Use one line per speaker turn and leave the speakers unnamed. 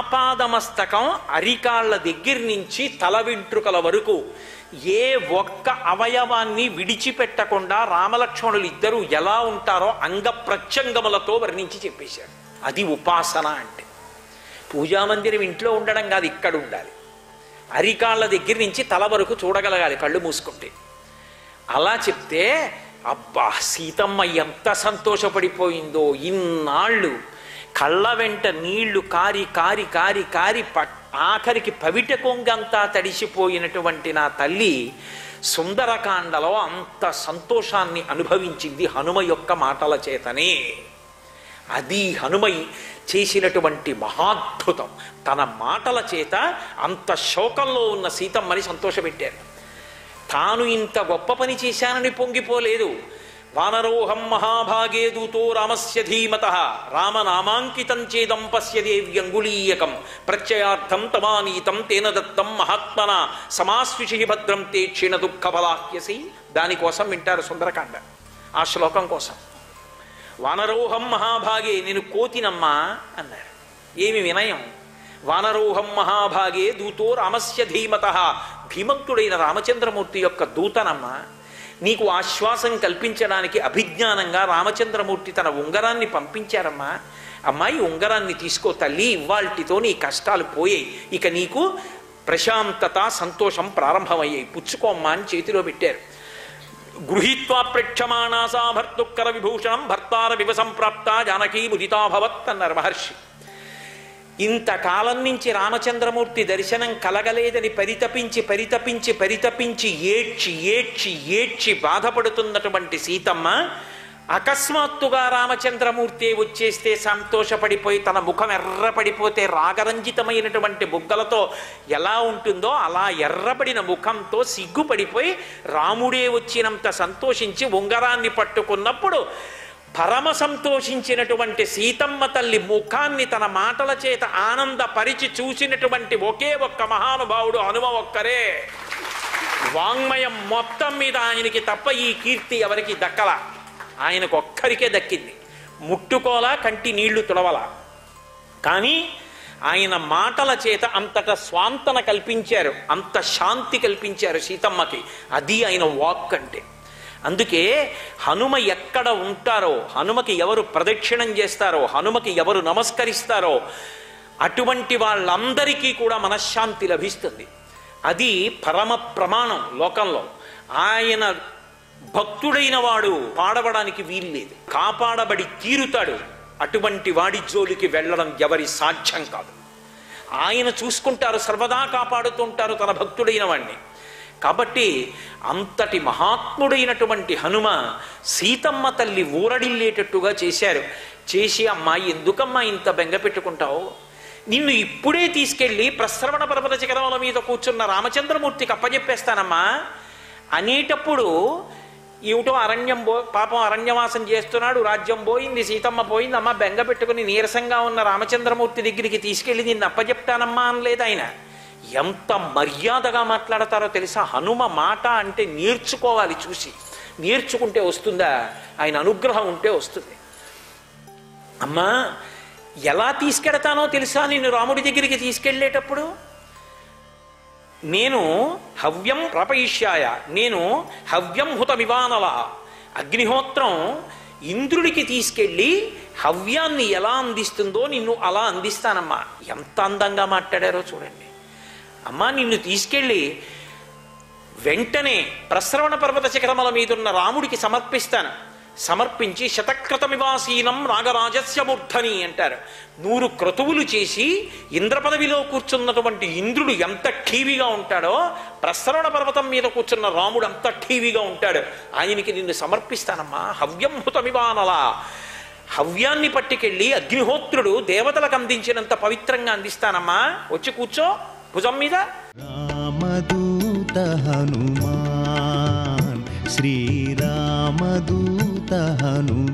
ఆపాదమస్తకం అరికాళ్ల దగ్గర నుంచి తల వెంట్రుకల వరకు ఏ ఒక్క అవయవాన్ని విడిచిపెట్టకుండా రామలక్ష్మణులు ఇద్దరూ ఎలా ఉంటారో అంగ ప్రత్యంగములతో వర్ణించి చెప్పేశారు. అది ఉపాసన అంటే. పూజామందిరం ఇంట్లో ఉండడం కాదు, ఇక్కడ ఉండాలి. అరికాళ్ల దగ్గర నుంచి తల వరకు చూడగలగాలి కళ్ళు మూసుకుంటే. అలా చెప్తే అబ్బా సీతమ్మ ఎంత సంతోషపడిపోయిందో. ఇన్నాళ్ళు కళ్ళ వెంట నీళ్లు కారి కారి కారి కారి ఆఖరికి పవిట కొంగంతా తడిసిపోయినటువంటి నా తల్లి సుందరకాండలో అంత సంతోషాన్ని అనుభవించింది హనుమ యొక్క మాటల చేతనే. అది హనుమ చేసినటువంటి మహాద్భుతం. తన మాటల చేత అంత శోకంలో ఉన్న సీతమ్మని సంతోషపెట్టారు. తాను ఇంత గొప్ప పని చేశానని పొంగిపోలేదు. వానరోహం మహాభాగే దూతో రామస్య ధీమతః రామనామాంకితం చేదం పశ్య దేవ్యంగుళీయకం ప్రత్యయార్థం తమానీతం తేన దత్తం మహాత్మన సమాస్విషి భద్రం తే క్షీణ దుఃఖ ఫలాహ్యసి. దానికోసం వింటారు సుందరకాండ, ఆ శ్లోకం కోసం. వానరోహం మహాభాగే, నేను కోతినమ్మా అన్నారు. ఏమి వినయం! వానరోహం మహాభాగే దూతో రామస్య ధీమతః, ధీమంతుడైన రామచంద్రమూర్తి యొక్క దూతనమ్మా. నీకు ఆశ్వాసం కల్పించడానికి అభిజ్ఞానంగా రామచంద్రమూర్తి తన ఉంగరాన్ని పంపించారమ్మా. అమ్మాయి ఉంగరాన్ని తీసుకో తల్లి, ఇవాల్టితో నీ కష్టాలు పోయాయి, ఇక నీకు ప్రశాంతత సంతోషం ప్రారంభమయ్యాయి, పుచ్చుకోమ్మా అని చేతిలో పెట్టారు. గృహీత్వా ప్రేక్షమాణా సా భర్తుక్కర విభూషణం భర్తార వివసంప్రాప్త జానకీ ముదితాభవత్ అన్నారు మహర్షి. ఇంతకాలం నుంచి రామచంద్రమూర్తి దర్శనం కలగలేదని పరితపించి పరితపించి పరితపించి ఏడ్చి ఏడ్చి ఏడ్చి బాధపడుతున్నటువంటి సీతమ్మ అకస్మాత్తుగా రామచంద్రమూర్తి వచ్చేస్తే సంతోషపడిపోయి తన ముఖం ఎర్రపడిపోతే రాగరంజితమైనటువంటి బుగ్గలతో ఎలా ఉంటుందో అలా ఎర్రబడిన ముఖంతో సిగ్గుపడిపోయి రాముడే వచ్చినంత సంతోషించి ఉంగరాన్ని పట్టుకున్నప్పుడు పరమ సంతోషించినటువంటి సీతమ్మ తల్లి ముఖాన్ని తన మాటల చేత ఆనందపరిచి చూసినటువంటి ఒకే ఒక్క మహానుభావుడు హనుమ ఒక్కరే. వాంగ్మయం మొత్తం మీద ఆయనకి తప్ప ఈ కీర్తి ఎవరికి దక్కల, ఆయనకు ఒక్కరికే దక్కింది. ముట్టుకోలా, కంటి నీళ్లు తుడవలా, కానీ ఆయన మాటల చేత అంతట స్వాంతన కల్పించారు, అంత శాంతి కల్పించారు సీతమ్మకి. అది ఆయన వాక్ అంటే. అందుకే హనుమ ఎక్కడ ఉంటారో, హనుమకి ఎవరు ప్రదక్షిణం చేస్తారో, హనుమకి ఎవరు నమస్కరిస్తారో అటువంటి వాళ్ళందరికీ కూడా మనశ్శాంతి లభిస్తుంది. అది పరమ ప్రమాణం లోకంలో. ఆయన భక్తుడైన వాడు పాడవడానికి వీల్లేదు, కాపాడబడి తీరుతాడు. అటువంటి వాడి జోలికి వెళ్ళడం ఎవరి సాధ్యం కాదు. ఆయన చూసుకుంటారు, సర్వదా కాపాడుతుంటారు తన భక్తుడైన వాడిని. కాబట్టి అంతటి మహాత్ముడైనటువంటి హనుమ సీతమ్మ తల్లి ఊరడిల్లేటట్టుగా చేశారు. చేసి అమ్మాయి ఎందుకమ్మా ఇంత బెంగ పెట్టుకుంటావు, నిన్ను ఇప్పుడే తీసుకెళ్ళి ప్రశ్రవణ పర్వత శిఖరముల మీద కూర్చున్న రామచంద్రమూర్తికి అప్పజెప్పేస్తానమ్మా అనేటప్పుడు ఏమిటో పాపం అరణ్యవాసం చేస్తున్నాడు, రాజ్యం పోయింది, సీతమ్మ పోయింది, అమ్మ బెంగ పెట్టుకుని నీరసంగా ఉన్న రామచంద్రమూర్తి దగ్గరికి తీసుకెళ్ళి నిన్ను అప్పజెప్తానమ్మా అనలేదు ఆయన. ఎంత మర్యాదగా మాట్లాడతారో తెలుసా. హనుమ మాట అంటే నేర్చుకోవాలి, చూసి నేర్చుకుంటే వస్తుందా, ఆయన అనుగ్రహం ఉంటే వస్తుంది. అమ్మా ఎలా తీసుకెడతానో తెలుసా, నిన్ను రాముడి దగ్గరికి తీసుకెళ్ళేటప్పుడు నేను హవ్యం ప్రపయిష్యాయ, నేను హవ్యం హుత వివానవ, అగ్నిహోత్రం ఇంద్రుడికి తీసుకెళ్ళి హవ్యాన్ని ఎలా అందిస్తుందో నిన్ను అలా అందిస్తానమ్మా. ఎంత అందంగా మాట్లాడారో చూడండి. అమ్మా నిన్ను తీసుకెళ్ళి వెంటనే ప్రశ్రవణ పర్వత శిఖరముల మీదున్న రాముడికి సమర్పిస్తాను. సమర్పించి శతక్రతమివాసీనం నాగరాజస్య మూర్ధని అంటారు. 100 క్రతువులు చేసి ఇంద్ర పదవిలో కూర్చున్నటువంటి ఇంద్రుడు ఎంత ఠీవిగా ఉంటాడో ప్రశ్రవణ పర్వతం మీద కూర్చున్న రాముడు అంత ఠీవిగా ఉంటాడు. ఆయనకి నిన్ను సమర్పిస్తానమ్మా. హవ్యం హుతమివానలా, హవ్యాన్ని పట్టుకెళ్ళి అగ్నిహోత్రుడు దేవతలకు అందించినంత పవిత్రంగా అందిస్తానమ్మా. వచ్చి కూర్చో భుజం మీద.
రామదూత హనుమాన్, శ్రీరామదూత హనుమాన్.